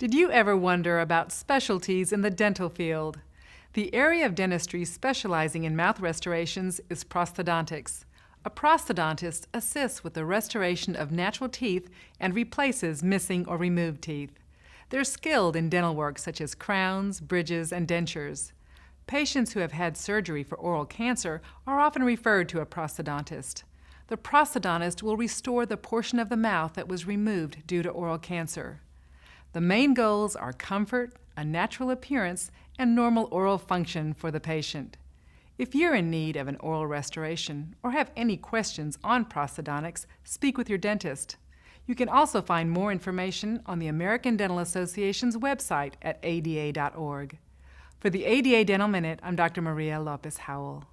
Did you ever wonder about specialties in the dental field? The area of dentistry specializing in mouth restorations is prosthodontics. A prosthodontist assists with the restoration of natural teeth and replaces missing or removed teeth. They're skilled in dental work such as crowns, bridges, and dentures. Patients who have had surgery for oral cancer are often referred to a prosthodontist. The prosthodontist will restore the portion of the mouth that was removed due to oral cancer. The main goals are comfort, a natural appearance, and normal oral function for the patient. If you're in need of an oral restoration or have any questions on prosthodontics, speak with your dentist. You can also find more information on the American Dental Association's website at ada.org. For the ADA Dental Minute, I'm Dr. Maria Lopez Howell.